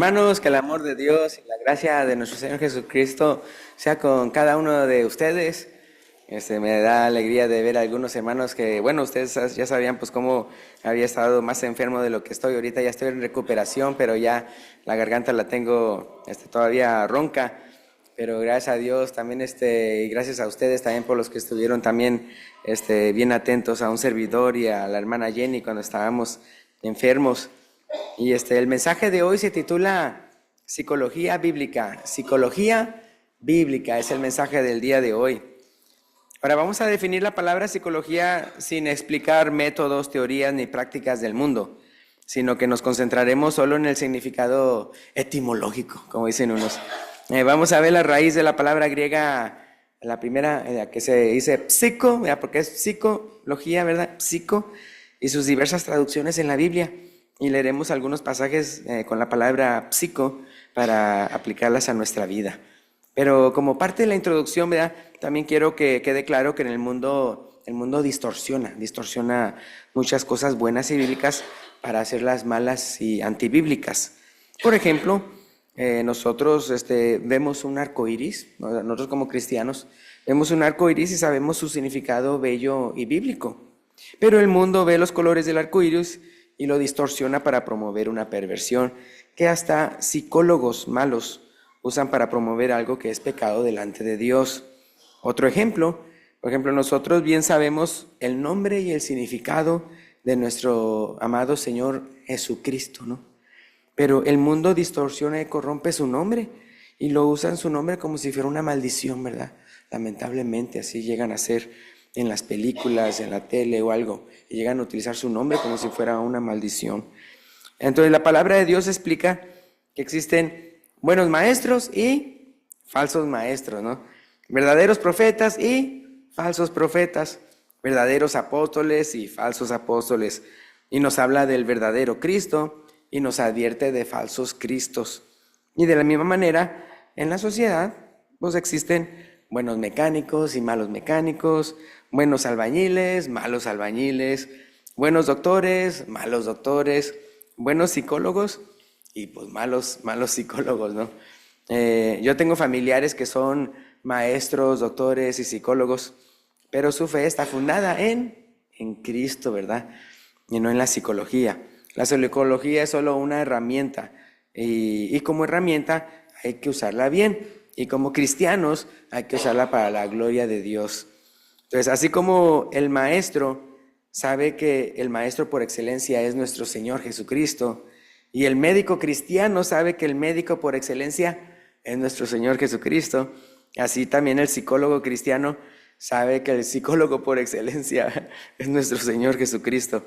Hermanos, que el amor de Dios y la gracia de nuestro Señor Jesucristo sea con cada uno de ustedes. Me da alegría de ver a algunos hermanos que, bueno, ustedes ya sabían pues cómo había estado más enfermo de lo que estoy. Ahorita ya estoy en recuperación, pero ya la garganta la tengo todavía ronca. Pero gracias a Dios también, y gracias a ustedes también por los que estuvieron también bien atentos a un servidor y a la hermana Jenny cuando estábamos enfermos. Y el mensaje de hoy se titula Psicología Bíblica. Psicología Bíblica es el mensaje del día de hoy. Ahora vamos a definir la palabra psicología sin explicar métodos, teorías ni prácticas del mundo, sino que nos concentraremos solo en el significado etimológico, como dicen unos. Vamos a ver la raíz de la palabra griega, la primera, que se dice psico, ¿verdad? Porque es psicología, ¿verdad? Psico, y sus diversas traducciones en la Biblia. Y leeremos algunos pasajes con la palabra psico para aplicarlas a nuestra vida. Pero como parte de la introducción, ¿verdad? También quiero que quede claro que en el mundo distorsiona muchas cosas buenas y bíblicas para hacerlas malas y antibíblicas. Por ejemplo, nosotros vemos un arco iris, nosotros como cristianos vemos un arco iris y sabemos su significado bello y bíblico. Pero el mundo ve los colores del arco iris y lo distorsiona para promover una perversión que hasta psicólogos malos usan para promover algo que es pecado delante de Dios. Otro ejemplo, por ejemplo, nosotros bien sabemos el nombre y el significado de nuestro amado Señor Jesucristo, ¿no? Pero el mundo distorsiona y corrompe su nombre y lo usan su nombre como si fuera una maldición, ¿verdad? Lamentablemente así llegan a ser en las películas, en la tele o algo, y llegan a utilizar su nombre como si fuera una maldición. Entonces la palabra de Dios explica que existen buenos maestros y falsos maestros, ¿no? Verdaderos profetas y falsos profetas, verdaderos apóstoles y falsos apóstoles. Y nos habla del verdadero Cristo y nos advierte de falsos cristos. Y de la misma manera, en la sociedad, pues existen buenos mecánicos y malos mecánicos, buenos albañiles, malos albañiles, buenos doctores, malos doctores, buenos psicólogos y pues malos psicólogos, ¿no? Yo tengo familiares que son maestros, doctores y psicólogos, pero su fe está fundada en Cristo, ¿verdad? Y no en la psicología. La psicología es solo una herramienta y como herramienta hay que usarla bien y como cristianos hay que usarla para la gloria de Dios. Entonces, así como el maestro sabe que el maestro por excelencia es nuestro Señor Jesucristo, y el médico cristiano sabe que el médico por excelencia es nuestro Señor Jesucristo, así también el psicólogo cristiano sabe que el psicólogo por excelencia es nuestro Señor Jesucristo.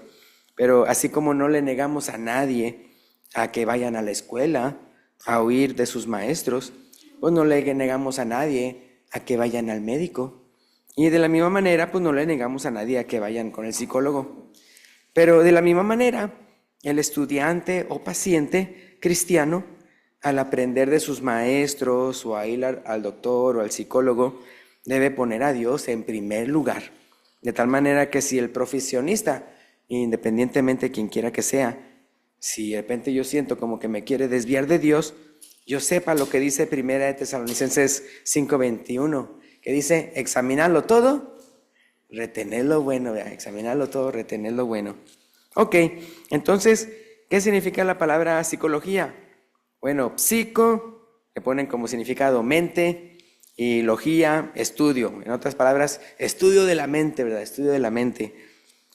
Pero así como no le negamos a nadie a que vayan a la escuela a oír de sus maestros, pues no le negamos a nadie a que vayan al médico. Y de la misma manera, pues no le negamos a nadie a que vayan con el psicólogo. Pero de la misma manera, el estudiante o paciente cristiano, al aprender de sus maestros o a ir al doctor o al psicólogo, debe poner a Dios en primer lugar. De tal manera que si el profesionista, independientemente de quien quiera que sea, si de repente yo siento como que me quiere desviar de Dios, yo sepa lo que dice Primera de Tesalonicenses 5:21, que dice, examinarlo todo, retener lo bueno, examinarlo todo, retener lo bueno. Ok, entonces, ¿qué significa la palabra psicología? Bueno, psico, le ponen como significado mente, y logía, estudio. En otras palabras, estudio de la mente, ¿verdad? Estudio de la mente.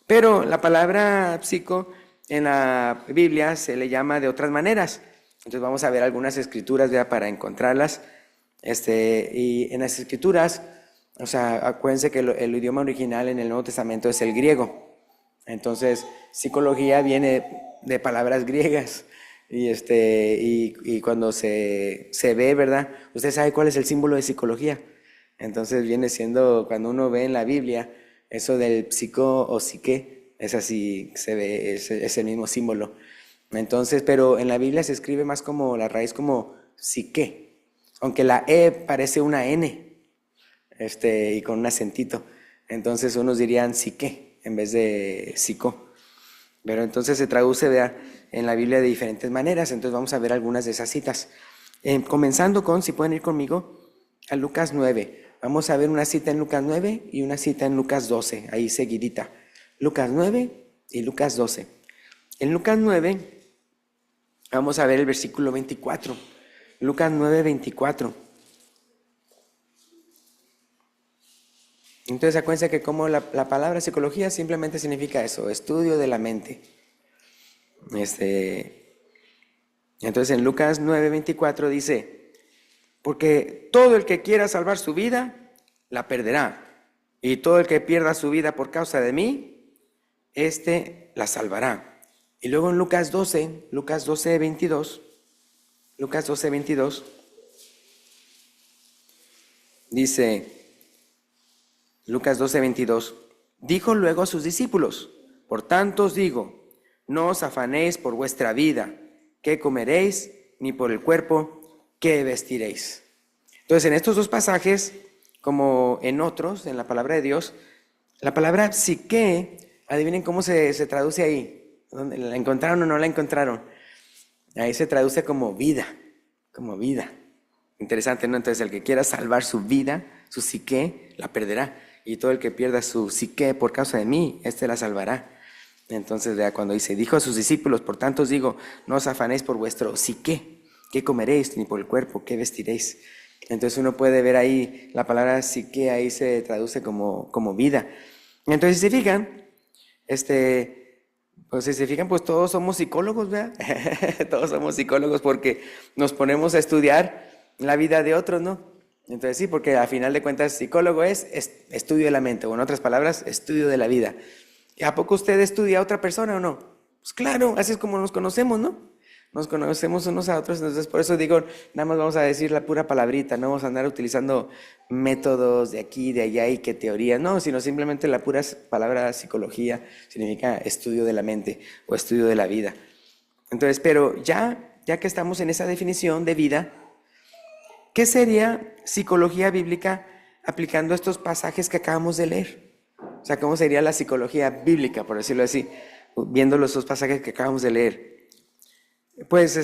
Pero la palabra psico en la Biblia se le llama de otras maneras. Entonces vamos a ver algunas escrituras ya para encontrarlas. Y en las escrituras, o sea, acuérdense que el idioma original en el Nuevo Testamento es el griego. Entonces, psicología viene de palabras griegas. Y cuando se ve, ¿verdad? Usted sabe cuál es el símbolo de psicología. Entonces viene siendo, cuando uno ve en la Biblia, eso del psico o psique, es así, se ve, es el mismo símbolo. Entonces, pero en la Biblia se escribe más como la raíz como psique, aunque la E parece una N, y con un acentito. Entonces unos dirían psique en vez de psico. Pero entonces se traduce, vea, en la Biblia de diferentes maneras. Entonces vamos a ver algunas de esas citas. Comenzando con, si pueden ir conmigo, a Lucas 9. Vamos a ver una cita en Lucas 9 y una cita en Lucas 12, ahí seguidita. Lucas 9 y Lucas 12. En Lucas 9 vamos a ver el versículo 24. Lucas 9, 24. Entonces acuérdense que como la palabra psicología simplemente significa eso, estudio de la mente. Entonces en Lucas 9, 24 dice, porque todo el que quiera salvar su vida, la perderá. Y todo el que pierda su vida por causa de mí, la salvará. Y luego en Lucas 12, 22, Lucas 12, 22, dice, Lucas 12, 22, dijo luego a sus discípulos, por tanto os digo, no os afanéis por vuestra vida, qué comeréis, ni por el cuerpo, qué vestiréis. Entonces, en estos dos pasajes, como en otros, en la palabra de Dios, la palabra psique, adivinen cómo se traduce ahí. ¿La encontraron o no la encontraron? Ahí se traduce como vida, como vida. Interesante, ¿no? Entonces, el que quiera salvar su vida, su psique, la perderá. Y todo el que pierda su psique por causa de mí, la salvará. Entonces, vea, cuando dice, dijo a sus discípulos, por tanto os digo, no os afanéis por vuestro psique, qué comeréis, ni por el cuerpo, qué vestiréis. Entonces uno puede ver ahí, la palabra psique ahí se traduce como vida. Entonces, si se fijan, pues todos somos psicólogos, ¿verdad? Todos somos psicólogos porque nos ponemos a estudiar la vida de otros, ¿no? Entonces sí, porque al final de cuentas psicólogo es estudio de la mente, o en otras palabras, estudio de la vida. ¿Y a poco usted estudia a otra persona o no? Pues claro, así es como nos conocemos, ¿no? Nos conocemos unos a otros, entonces por eso digo, nada más vamos a decir la pura palabrita, no vamos a andar utilizando métodos de aquí, de allá y qué teoría, no, sino simplemente la pura palabra psicología significa estudio de la mente o estudio de la vida. Entonces, pero ya que estamos en esa definición de vida, ¿qué sería psicología bíblica aplicando estos pasajes que acabamos de leer? O sea, ¿cómo sería la psicología bíblica, por decirlo así, viendo los dos pasajes que acabamos de leer? Pues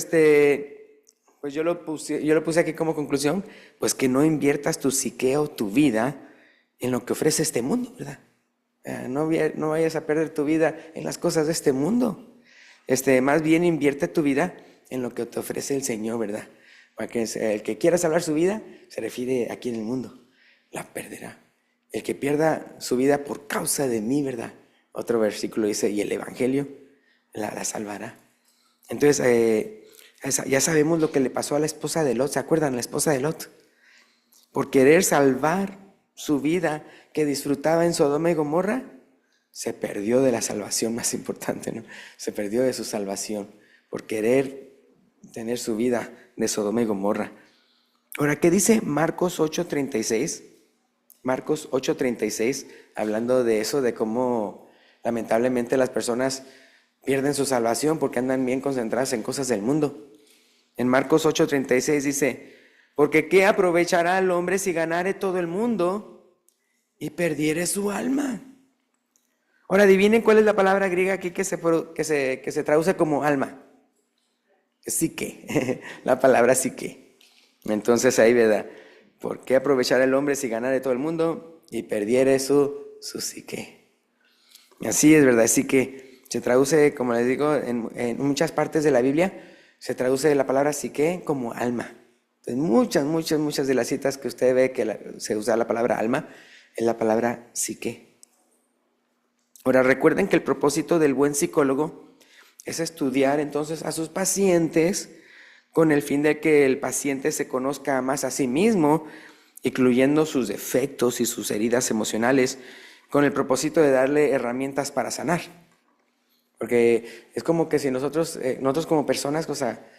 yo lo puse aquí como conclusión, pues que no inviertas tu psique o tu vida en lo que ofrece este mundo, ¿verdad? No vayas a perder tu vida en las cosas de este mundo. Más bien invierte tu vida en lo que te ofrece el Señor, ¿verdad? Para que el que quiera salvar su vida, se refiere aquí en el mundo, la perderá. El que pierda su vida por causa de mí, ¿verdad? Otro versículo dice, y el evangelio la salvará. Entonces, ya sabemos lo que le pasó a la esposa de Lot. ¿Se acuerdan? La esposa de Lot. Por querer salvar su vida que disfrutaba en Sodoma y Gomorra, se perdió de la salvación más importante, ¿no? Se perdió de su salvación por querer tener su vida de Sodoma y Gomorra. Ahora, ¿qué dice Marcos 8:36? Marcos 8:36, hablando de eso, de cómo lamentablemente las personas pierden su salvación porque andan bien concentradas en cosas del mundo. En Marcos 8:36 dice, porque ¿qué aprovechará el hombre si ganare todo el mundo y perdiere su alma? Ahora adivinen cuál es la palabra griega aquí que se traduce como alma. Psique, la palabra psique. Entonces ahí, ¿verdad? ¿Por qué aprovechará el hombre si ganare todo el mundo y perdiere su psique? Así es, ¿verdad? Así que se traduce, como les digo, en muchas partes de la Biblia, se traduce la palabra psique como alma. Entonces, muchas de las citas que usted ve que se usa la palabra alma, es la palabra psique. Ahora, recuerden que el propósito del buen psicólogo es estudiar entonces a sus pacientes con el fin de que el paciente se conozca más a sí mismo, incluyendo sus defectos y sus heridas emocionales, con el propósito de darle herramientas para sanar. Porque es como que si nosotros como personas, o sea,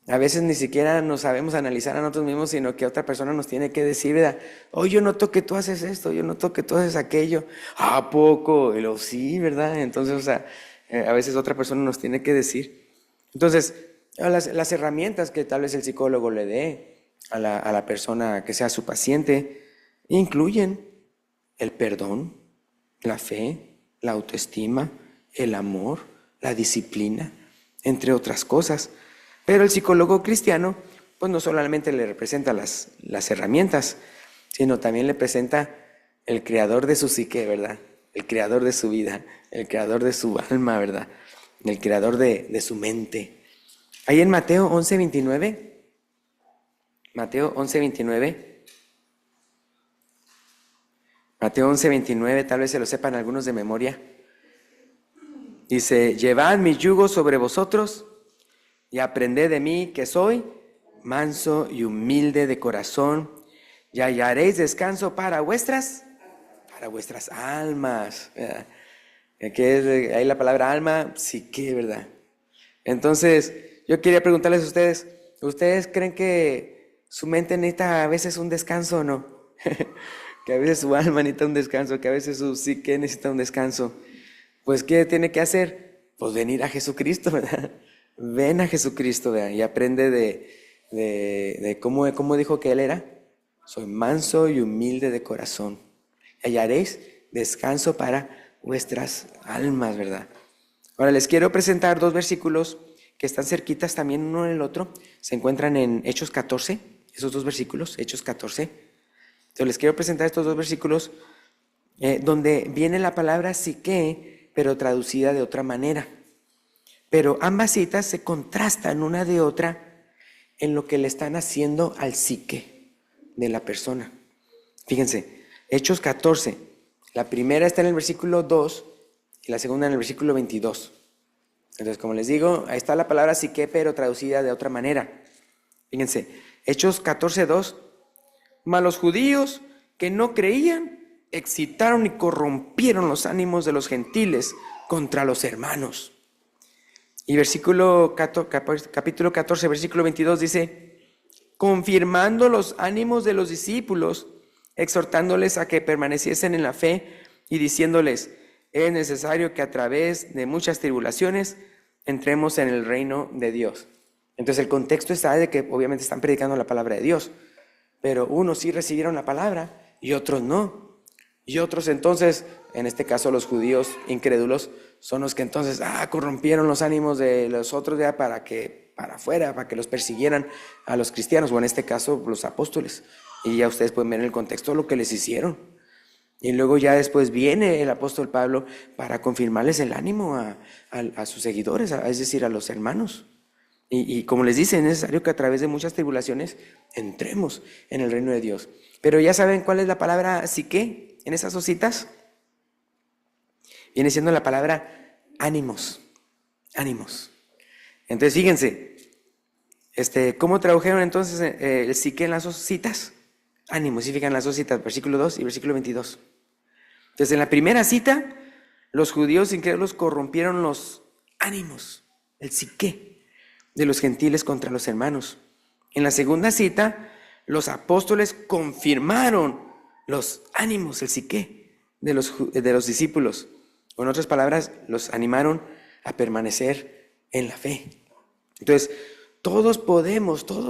a veces ni siquiera nos sabemos analizar a nosotros mismos, sino que otra persona nos tiene que decir, ¿verdad? Oye, yo noto que tú haces esto, yo noto que tú haces aquello. ¿A poco? Y lo sí, ¿verdad? Entonces, o sea, a veces otra persona nos tiene que decir. Entonces, las herramientas que tal vez el psicólogo le dé a la persona que sea su paciente incluyen el perdón, la fe, la autoestima, el amor, la disciplina, entre otras cosas. Pero el psicólogo cristiano, pues no solamente le representa las herramientas, sino también le presenta el creador de su psique, ¿verdad? El creador de su vida, el creador de su alma, ¿verdad? El creador de su mente. Ahí en Mateo 11:29, Mateo 11:29, Mateo 11:29, tal vez se lo sepan algunos de memoria. Dice, llevad mi yugo sobre vosotros y aprended de mí, que soy manso y humilde de corazón, y hallaréis descanso para vuestras almas. ¿Qué es ahí la palabra alma? Sí, que ¿verdad? Entonces, yo quería preguntarles a ustedes, ¿ustedes creen que su mente necesita a veces un descanso o no? Que a veces su alma necesita un descanso, que a veces su psique necesita un descanso. Pues, ¿qué tiene que hacer? Pues venir a Jesucristo, ¿verdad? Ven a Jesucristo, ¿verdad? Y aprende de cómo dijo que Él era. Soy manso y humilde de corazón. Hallaréis descanso para vuestras almas, ¿verdad? Ahora les quiero presentar dos versículos que están cerquitas también uno en el otro. Se encuentran en Hechos 14, esos dos versículos, Hechos 14. Entonces les quiero presentar estos dos versículos donde viene la palabra psique, pero traducida de otra manera. Pero ambas citas se contrastan una de otra en lo que le están haciendo al psique de la persona. Fíjense, Hechos 14, la primera está en el versículo 2 y la segunda en el versículo 22. Entonces, como les digo, ahí está la palabra psique, pero traducida de otra manera. Fíjense, Hechos 14:2, mas los judíos que no creían excitaron y corrompieron los ánimos de los gentiles contra los hermanos. Y capítulo 14, versículo 22 dice, confirmando los ánimos de los discípulos, exhortándoles a que permaneciesen en la fe y diciéndoles, es necesario que a través de muchas tribulaciones entremos en el reino de Dios. Entonces el contexto está de que obviamente están predicando la palabra de Dios, pero unos sí recibieron la palabra y otros no. Y otros entonces, en este caso los judíos incrédulos, son los que entonces corrompieron los ánimos de los otros ya para que los persiguieran a los cristianos, o en este caso los apóstoles. Y ya ustedes pueden ver en el contexto lo que les hicieron. Y luego ya después viene el apóstol Pablo para confirmarles el ánimo a sus seguidores, es decir, a los hermanos. Y como les dice, es necesario que a través de muchas tribulaciones entremos en el reino de Dios. Pero ya saben cuál es la palabra psique en esas dos citas. Viene siendo la palabra ánimos. Ánimos. Entonces fíjense, ¿cómo tradujeron entonces el psique en las dos citas? Ánimos, significan las dos citas, versículo 2 y versículo 22. Entonces en la primera cita, los judíos incrédulos corrompieron los ánimos, el psique de los gentiles contra los hermanos. En la segunda cita, los apóstoles confirmaron los ánimos, el psique de los discípulos. Con otras palabras, los animaron a permanecer en la fe. Entonces, todos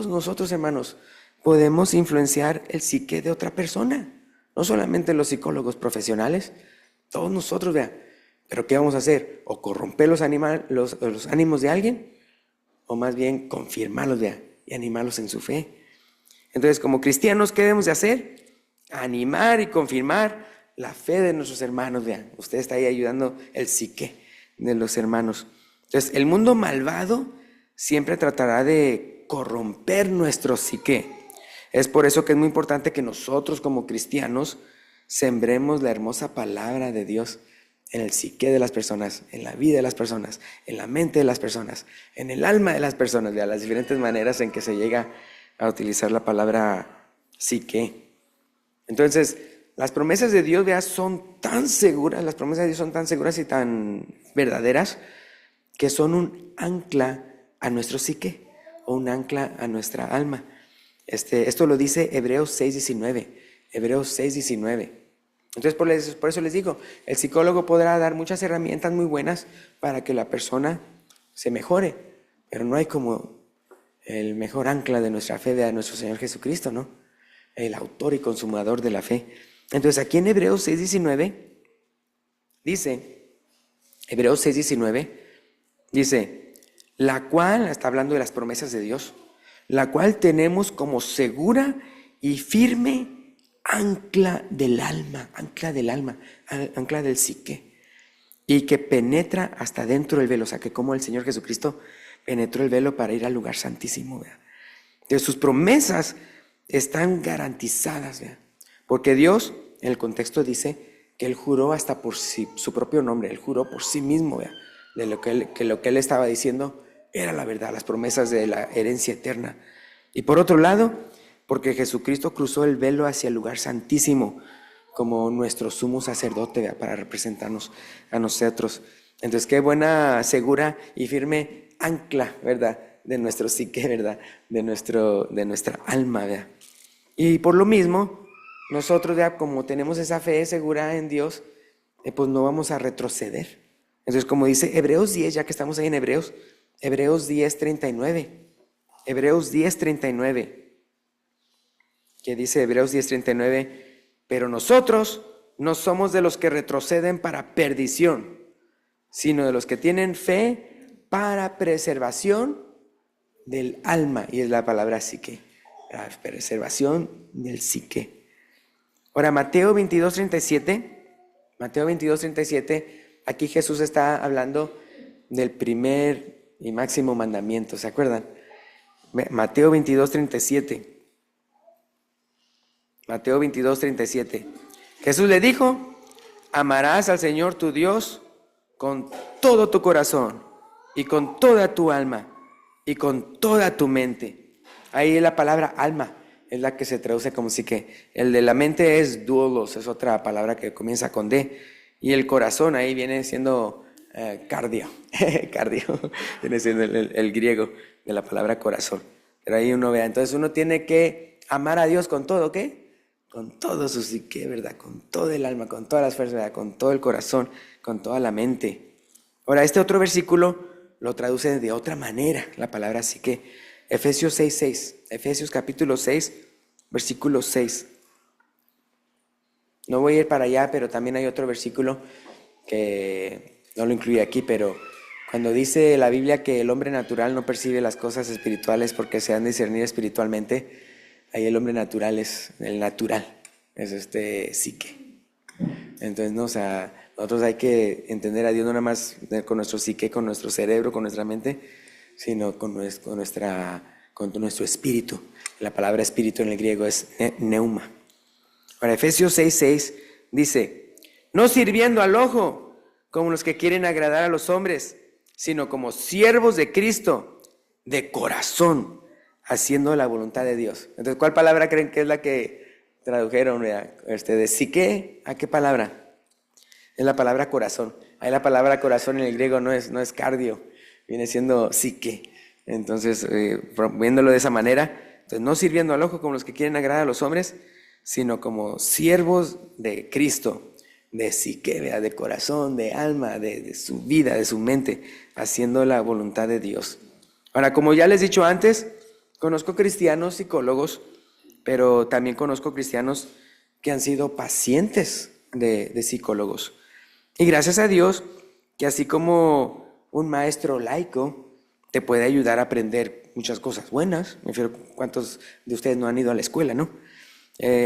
nosotros, hermanos, podemos influenciar el psique de otra persona. No solamente los psicólogos profesionales, todos nosotros, vean. Pero ¿qué vamos a hacer? O corromper los ánimos de alguien, o más bien confirmarlos, vean, y animarlos en su fe. Entonces, como cristianos, ¿qué debemos de hacer? Animar y confirmar la fe de nuestros hermanos, vean. Usted está ahí ayudando el psique de los hermanos. Entonces, el mundo malvado siempre tratará de corromper nuestro psique. Es por eso que es muy importante que nosotros como cristianos sembremos la hermosa palabra de Dios en el psique de las personas, en la vida de las personas, en la mente de las personas, en el alma de las personas, de las diferentes maneras en que se llega a utilizar la palabra psique. Entonces, las promesas de Dios, son tan seguras, las promesas de Dios son tan seguras y tan verdaderas que son un ancla a nuestro psique o un ancla a nuestra alma. Esto lo dice Hebreos 6:19. Hebreos 6:19. Entonces, por eso les digo, el psicólogo podrá dar muchas herramientas muy buenas para que la persona se mejore, pero no hay como el mejor ancla de nuestra fe de nuestro Señor Jesucristo, ¿no? El autor y consumador de la fe. Entonces, aquí en Hebreos 6:19 dice, Hebreos 6:19, Dice, la cual, está hablando de las promesas de Dios, la cual tenemos como segura y firme ancla del alma, ancla del psique, y que penetra hasta dentro del velo, o sea, que como el Señor Jesucristo penetró el velo para ir al lugar santísimo, ¿verdad? De sus promesas están garantizadas, ¿verdad? Porque Dios, en el contexto dice que Él juró hasta por su propio nombre, Él juró por sí mismo, ¿verdad? De lo que Él estaba diciendo era la verdad, las promesas de la herencia eterna. Y por otro lado, porque Jesucristo cruzó el velo hacia el lugar santísimo como nuestro sumo sacerdote, ¿verdad? Para representarnos a nosotros. Entonces, qué buena, segura y firme ancla, ¿verdad? De nuestro psique, ¿verdad? De nuestra alma, ¿verdad? Y por lo mismo, nosotros, ¿verdad? Como tenemos esa fe segura en Dios, pues no vamos a retroceder. Entonces, como dice Hebreos 10, ya que estamos ahí en Hebreos 10:39. Hebreos 10:39. Que dice Hebreos 10:39, pero nosotros no somos de los que retroceden para perdición, sino de los que tienen fe para preservación del alma. Y es la palabra psique, la preservación del psique. Ahora, Mateo 22:37, aquí Jesús está hablando del primer y máximo mandamiento, ¿se acuerdan? Mateo 22:37. Mateo 22:37. Jesús le dijo, amarás al Señor tu Dios con todo tu corazón y con toda tu alma y con toda tu mente. Ahí la palabra alma es la que se traduce como psique. El de la mente es doulos, es otra palabra que comienza con D. Y el corazón ahí viene siendo cardio. Cardio viene siendo el griego de la palabra corazón. Pero ahí uno vea, entonces uno tiene que amar a Dios con todo, ¿qué? Con todo su psique, ¿verdad? Con todo el alma, con todas las fuerzas, ¿verdad? Con todo el corazón, con toda la mente. Ahora, este otro versículo lo traduce de otra manera, la palabra psique. Efesios 6:6. Efesios capítulo 6, versículo 6. No voy a ir para allá, pero también hay otro versículo que no lo incluye aquí, pero cuando dice la Biblia que el hombre natural no percibe las cosas espirituales porque se han de discernir espiritualmente, ahí el hombre natural es el natural, es psique. Entonces, no, o sea, nosotros hay que entender a Dios no nada más con nuestro psique, con nuestro cerebro, con nuestra mente, sino con nuestro espíritu. La palabra espíritu en el griego es neuma. Ahora, Efesios 6:6 dice, no sirviendo al ojo como los que quieren agradar a los hombres, sino como siervos de Cristo, de corazón, haciendo la voluntad de Dios. Entonces, ¿cuál palabra creen que es la que tradujeron? ¿De psique? ¿A qué palabra? Es la palabra corazón. Ahí la palabra corazón en el griego no es cardio, viene siendo psique. Entonces, viéndolo de esa manera, entonces, no sirviendo al ojo como los que quieren agradar a los hombres, sino como siervos de Cristo, de psique, de corazón, de alma, de su vida, de su mente, haciendo la voluntad de Dios. Ahora, como ya les he dicho antes, conozco cristianos psicólogos, pero también conozco cristianos que han sido pacientes de psicólogos. Y gracias a Dios, que así como un maestro laico te puede ayudar a aprender muchas cosas buenas, me refiero, ¿cuántos de ustedes no han ido a la escuela, no?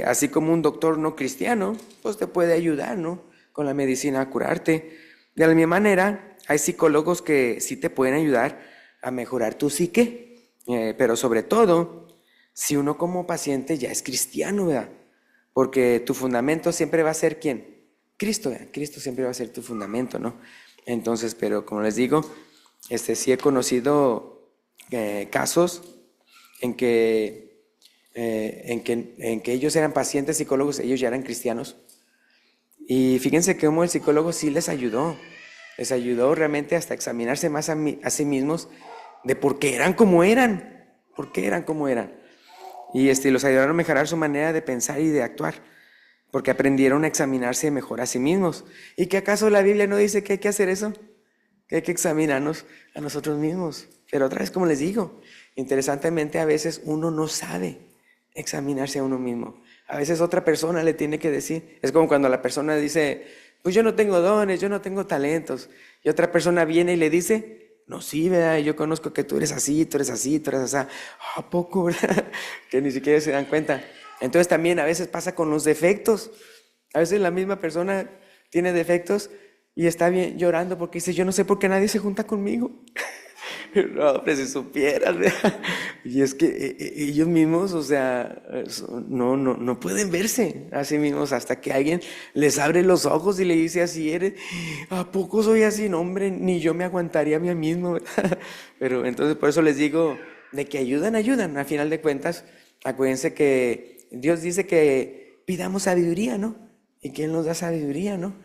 Así como un doctor no cristiano, pues te puede ayudar, ¿no? Con la medicina a curarte. De la misma manera, hay psicólogos que sí te pueden ayudar a mejorar tu psique, pero sobre todo, si uno como paciente ya es cristiano, ¿verdad? Porque tu fundamento siempre va a ser ¿quién? Cristo, ¿verdad? Cristo siempre va a ser tu fundamento, ¿no? Entonces, pero como les digo, sí he conocido casos en que ellos eran pacientes psicólogos, ellos ya eran cristianos. Y fíjense cómo el psicólogo sí les ayudó realmente hasta examinarse más a sí mismos de por qué eran como eran, Y los ayudaron a mejorar su manera de pensar y de actuar, porque aprendieron a examinarse mejor a sí mismos. ¿Y que acaso la Biblia no dice que hay que hacer eso? Que hay que examinarnos a nosotros mismos. Pero otra vez, como les digo, interesantemente a veces uno no sabe examinarse a uno mismo. A veces otra persona le tiene que decir. Es como cuando la persona dice, pues yo no tengo dones, yo no tengo talentos. Y otra persona viene y le dice, No, sí, ¿verdad? Yo conozco que tú eres así, tú eres así, tú eres así. ¿A poco, verdad? Que ni siquiera se dan cuenta. Entonces también a veces pasa con los defectos. A veces la misma persona tiene defectos y está bien llorando porque dice, yo no sé por qué nadie se junta conmigo. No, hombre, si supieras, ¿verdad? Y es que ellos mismos, o sea, no pueden verse a sí mismos hasta que alguien les abre los ojos y le dice así eres. ¿A poco soy así? No, hombre, ni yo me aguantaría a mí mismo, ¿verdad? Pero entonces por eso les digo, de que ayudan, ayudan. A final de cuentas, acuérdense que Dios dice que pidamos sabiduría, ¿no? Y que Él nos da sabiduría, ¿no?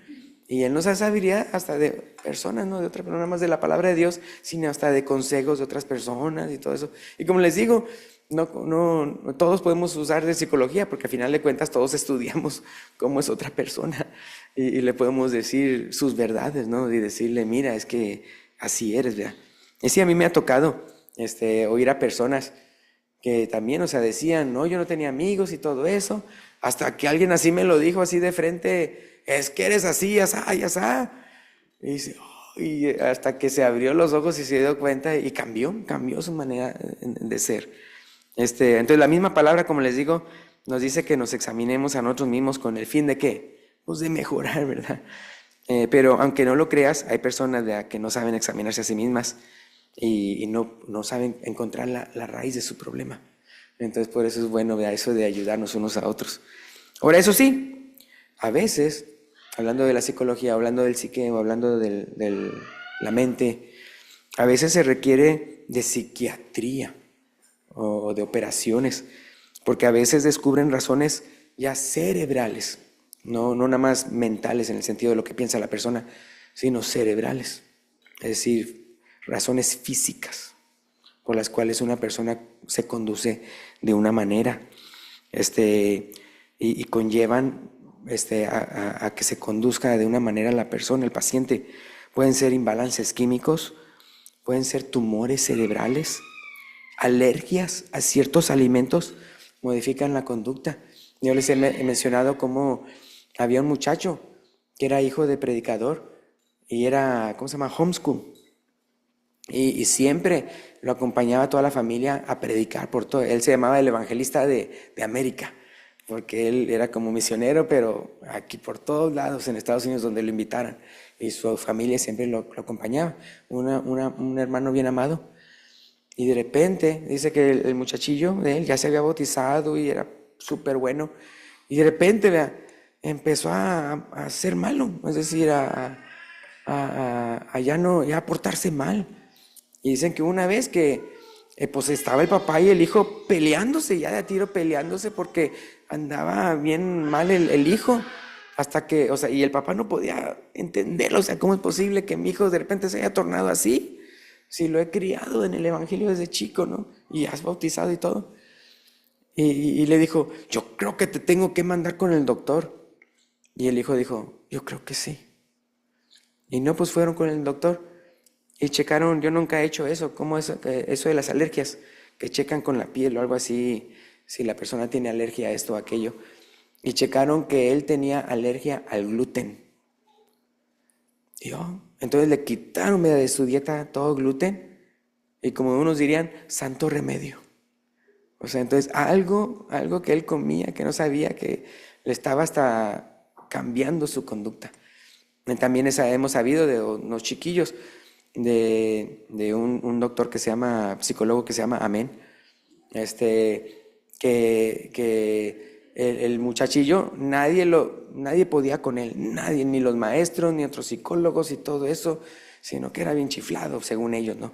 Y Él nos da sabiduría hasta de personas, no de otras personas, no nada más de la palabra de Dios, sino hasta de consejos de otras personas y todo eso. Y como les digo, no todos podemos usar de psicología, porque al final de cuentas todos estudiamos cómo es otra persona y le podemos decir sus verdades, ¿no? Y decirle, mira, es que así eres, ¿verdad? Y sí, a mí me ha tocado oír a personas que también, o sea, decían, no, yo no tenía amigos y todo eso, hasta que alguien así me lo dijo así de frente, es que eres así, asá, y asá. Y dice, "Oh", y hasta que se abrió los ojos y se dio cuenta y cambió su manera de ser. Entonces la misma palabra, como les digo, nos dice que nos examinemos a nosotros mismos con el fin de qué, pues de mejorar, ¿verdad? Pero aunque no lo creas, hay personas que no saben examinarse a sí mismas y no saben encontrar la raíz de su problema. Entonces por eso es bueno, ¿verdad? Eso de ayudarnos unos a otros. Ahora, eso sí, a veces, hablando de la psicología, hablando del psique o hablando de la mente, a veces se requiere de psiquiatría o de operaciones, porque a veces descubren razones ya cerebrales, no nada más mentales en el sentido de lo que piensa la persona, sino cerebrales, es decir, razones físicas por las cuales una persona se conduce de una manera, y conllevan a que se conduzca de una manera la persona, el paciente. Pueden ser imbalances químicos, pueden ser tumores cerebrales, alergias a ciertos alimentos modifican la conducta. Yo les he mencionado cómo había un muchacho que era hijo de predicador y era, ¿cómo se llama? Homeschool. Y siempre lo acompañaba toda la familia a predicar por todo. Él se llamaba el evangelista de América, porque él era como misionero, pero aquí por todos lados en Estados Unidos donde lo invitaran. Y su familia siempre lo acompañaba. Un hermano bien amado. Y de repente dice que el muchachillo de él ya se había bautizado y era súper bueno. Y de repente, vea, empezó a ser malo, es decir, a ya no, ya a portarse mal. Y dicen que una vez que pues estaba el papá y el hijo peleándose, ya de a tiro peleándose porque andaba bien mal el hijo, hasta que, o sea, y el papá no podía entenderlo, o sea, ¿cómo es posible que mi hijo de repente se haya tornado así? Si lo he criado en el evangelio desde chico, ¿no? Y has bautizado y todo. Y le dijo, yo creo que te tengo que mandar con el doctor. Y el hijo dijo, yo creo que sí. Y no, pues fueron con el doctor y checaron, yo nunca he hecho eso, como eso de las alergias, que checan con la piel o algo así, si la persona tiene alergia a esto o aquello. Y checaron que él tenía alergia al gluten. Y entonces le quitaron de su dieta todo gluten y como unos dirían, santo remedio. O sea, entonces algo que él comía, que no sabía, que le estaba hasta cambiando su conducta. También hemos sabido de unos chiquillos, de un doctor que se llama, psicólogo que se llama Amén, que el muchachillo, nadie podía con él, nadie, ni los maestros, ni otros psicólogos y todo eso, sino que era bien chiflado, según ellos, ¿no?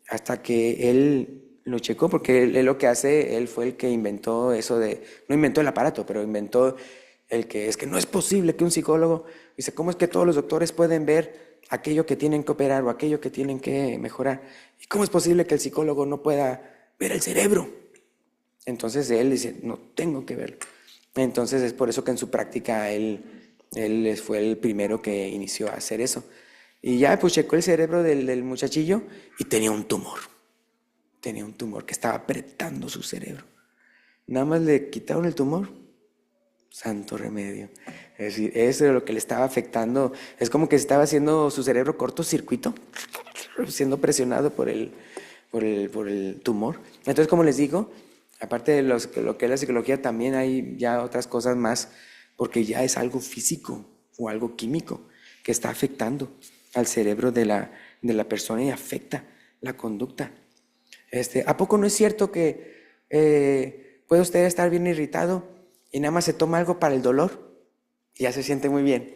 Hasta que él lo checó, porque él lo que hace, él fue el que inventó eso no inventó el aparato, pero inventó el que es que no es posible que un psicólogo, dice, ¿cómo es que todos los doctores pueden ver aquello que tienen que operar o aquello que tienen que mejorar? ¿Y cómo es posible que el psicólogo no pueda ver el cerebro? Entonces él dice, no tengo que verlo. Entonces es por eso que en su práctica él fue el primero que inició a hacer eso. Y ya pues checó el cerebro del muchachillo y tenía un tumor. Tenía un tumor que estaba apretando su cerebro. Nada más le quitaron el tumor. Santo remedio. Es decir, eso es lo que le estaba afectando. Es como que estaba haciendo su cerebro cortocircuito. siendo presionado por el tumor. Entonces, como les digo, aparte de lo que es la psicología, también hay ya otras cosas más, porque ya es algo físico o algo químico que está afectando al cerebro de la persona y afecta la conducta. ¿A poco no es cierto que puede usted estar bien irritado y nada más se toma algo para el dolor y ya se siente muy bien?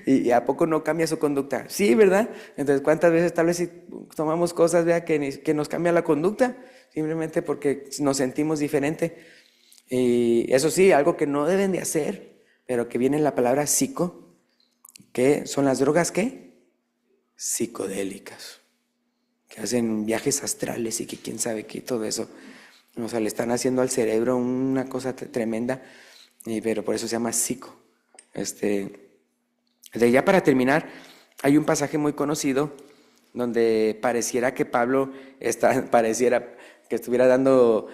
¿Y a poco no cambia su conducta? Sí, ¿verdad? Entonces, ¿cuántas veces tal vez si tomamos cosas, vea, que nos cambia la conducta? Simplemente porque nos sentimos diferente. Y eso sí, algo que no deben de hacer, pero que viene en la palabra psico, que son las drogas, ¿qué? Psicodélicas, que hacen viajes astrales y que quién sabe qué, todo eso. O sea, le están haciendo al cerebro una cosa tremenda, pero por eso se llama psico. Ya para terminar, hay un pasaje muy conocido donde pareciera que Pablo pareciera que estuviera dando,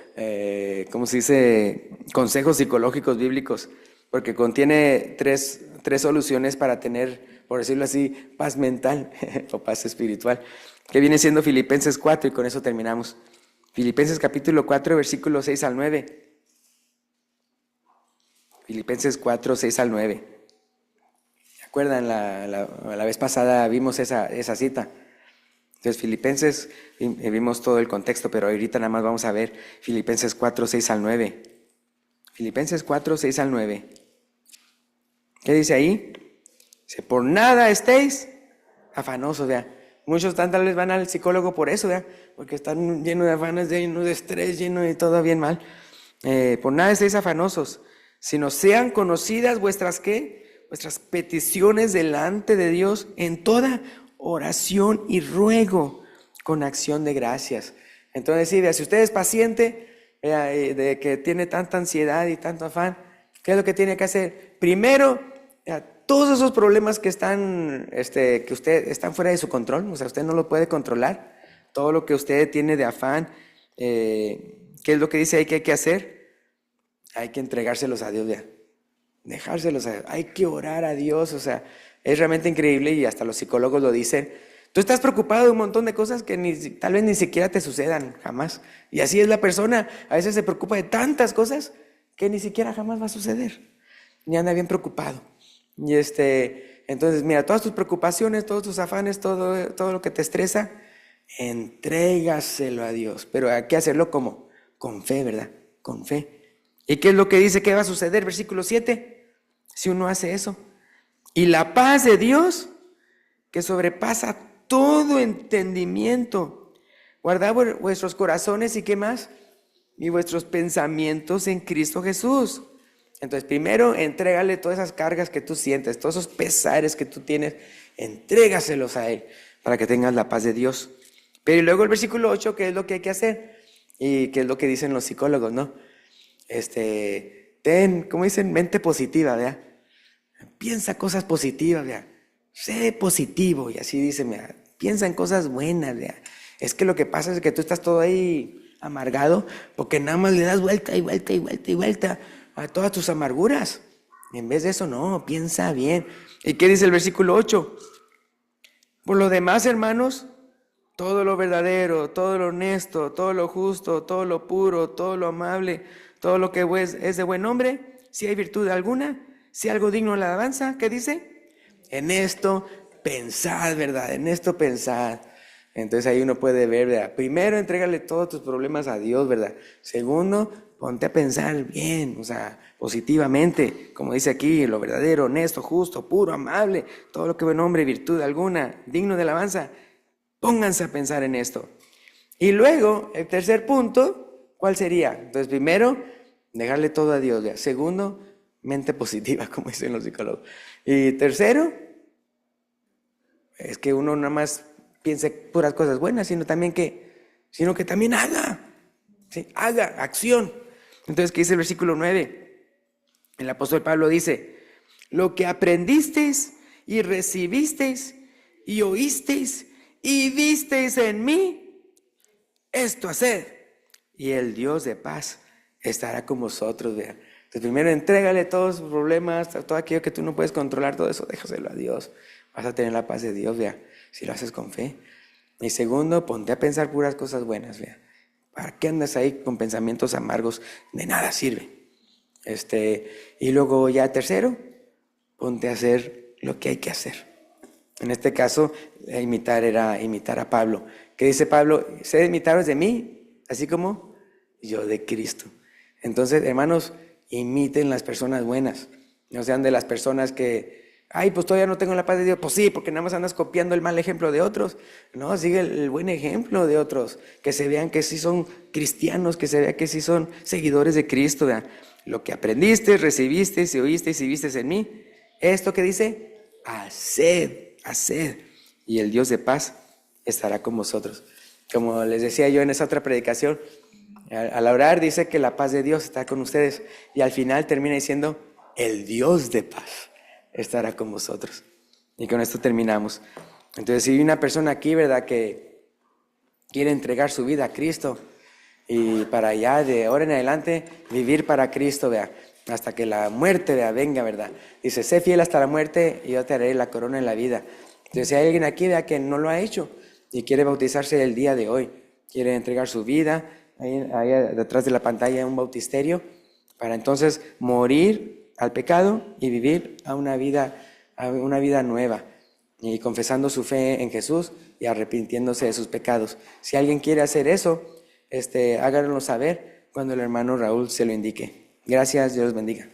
¿cómo se dice?, consejos psicológicos bíblicos, porque contiene tres soluciones para tener, por decirlo así, paz mental o paz espiritual, que viene siendo Filipenses 4, y con eso terminamos. Filipenses capítulo 4, versículos 6 al 9. Filipenses 4, 6 al 9. ¿Se acuerdan? La vez pasada vimos esa cita. Entonces, Filipenses, vimos todo el contexto, pero ahorita nada más vamos a ver Filipenses 4, 6 al 9. Filipenses 4, 6 al 9. ¿Qué dice ahí? Dice, por nada estéis afanosos, vea. Muchos tal vez van al psicólogo por eso, vea, porque están llenos de afanes, llenos de estrés, llenos de todo bien mal. Por nada estéis afanosos, sino sean conocidas vuestras, ¿qué? Vuestras peticiones delante de Dios en toda oración y ruego con acción de gracias. Entonces, sí, vea, si usted es paciente, de que tiene tanta ansiedad y tanto afán, ¿qué es lo que tiene que hacer? Primero, todos esos problemas que están fuera de su control, o sea, usted no lo puede controlar. Todo lo que usted tiene de afán, ¿qué es lo que dice ahí que hay que hacer? Hay que entregárselos a Dios, ya. Dejárselos a Dios. Hay que orar a Dios, o sea, es realmente increíble y hasta los psicólogos lo dicen. Tú estás preocupado de un montón de cosas que tal vez ni siquiera te sucedan jamás. Y así es la persona, a veces se preocupa de tantas cosas que ni siquiera jamás va a suceder. Y anda bien preocupado. Y entonces, mira, todas tus preocupaciones, todos tus afanes, todo lo que te estresa, entrégaselo a Dios. Pero hay que hacerlo como con fe, ¿verdad? Con fe. ¿Y qué es lo que dice que va a suceder? Versículo 7. Si uno hace eso. Y la paz de Dios, que sobrepasa todo entendimiento, guardad vuestros corazones y qué más, y vuestros pensamientos en Cristo Jesús. Entonces, primero, entrégale todas esas cargas que tú sientes, todos esos pesares que tú tienes, entrégaselos a Él para que tengas la paz de Dios. Pero y luego el versículo 8, ¿qué es lo que hay que hacer? Y qué es lo que dicen los psicólogos, ¿no? ¿Cómo dicen? Mente positiva, ¿verdad? Piensa cosas positivas, ¿verdad? Sé positivo, y así dicen, ¿verdad? Piensa en cosas buenas, ¿verdad? Es que lo que pasa es que tú estás todo ahí amargado porque nada más le das vuelta y vuelta y vuelta y vuelta a todas tus amarguras. En vez de eso, no, piensa bien. ¿Y qué dice el versículo 8? Por lo demás, hermanos, todo lo verdadero, todo lo honesto, todo lo justo, todo lo puro, todo lo amable, todo lo que es de buen nombre, si hay virtud alguna, si algo digno de la alabanza, ¿qué dice? En esto pensad, ¿verdad? En esto pensad. Entonces ahí uno puede ver, ¿verdad? Primero, entrégale todos tus problemas a Dios, ¿verdad? Segundo, ponte a pensar bien, o sea, positivamente, como dice aquí, lo verdadero, honesto, justo, puro, amable, todo lo que buen nombre, virtud alguna, digno de alabanza. Pónganse a pensar en esto. Y luego, el tercer punto, ¿cuál sería? Entonces, primero, dejarle todo a Dios. ¿Ya? Segundo, mente positiva, como dicen los psicólogos. Y tercero, es que uno nada más piense puras cosas buenas, sino que también haga. ¿Sí? Haga, acción. Entonces, ¿qué dice el versículo 9? El apóstol Pablo dice, lo que aprendisteis y recibisteis y oísteis y visteis en mí, esto haced, y el Dios de paz estará con vosotros. Vean. Entonces primero entrégale todos sus problemas, todo aquello que tú no puedes controlar, todo eso déjaselo a Dios, vas a tener la paz de Dios, vea, si lo haces con fe. Y segundo, ponte a pensar puras cosas buenas, vea. ¿Para qué andas ahí con pensamientos amargos? De nada sirve. Y luego ya tercero, ponte a hacer lo que hay que hacer. En este caso, era imitar a Pablo. ¿Qué dice Pablo? Sed imitaros de mí, así como yo de Cristo. Entonces, hermanos, imiten las personas buenas. No sean de las personas que, ay, pues todavía no tengo la paz de Dios. Pues sí, porque nada más andas copiando el mal ejemplo de otros. No, sigue el buen ejemplo de otros. Que se vean que sí son cristianos, que se vea que sí son seguidores de Cristo. Vean. Lo que aprendiste, recibiste, y oíste y viste en mí. Esto que dice, haced. Y el Dios de paz estará con vosotros. Como les decía yo en esa otra predicación, al orar dice que la paz de Dios está con ustedes. Y al final termina diciendo, el Dios de paz estará con vosotros. Y con esto terminamos. Entonces, si hay una persona aquí, ¿verdad?, que quiere entregar su vida a Cristo y para allá, de ahora en adelante, vivir para Cristo, vea, hasta que la muerte, vea, venga, ¿verdad? Dice, sé fiel hasta la muerte y yo te haré la corona en la vida. Entonces, si hay alguien aquí, vea, que no lo ha hecho y quiere bautizarse el día de hoy, quiere entregar su vida, ahí detrás de la pantalla hay un bautisterio, para entonces morir al pecado y vivir a una vida nueva, y confesando su fe en Jesús y arrepintiéndose de sus pecados. Si alguien quiere hacer eso, háganlo saber cuando el hermano Raúl se lo indique. Gracias, Dios los bendiga.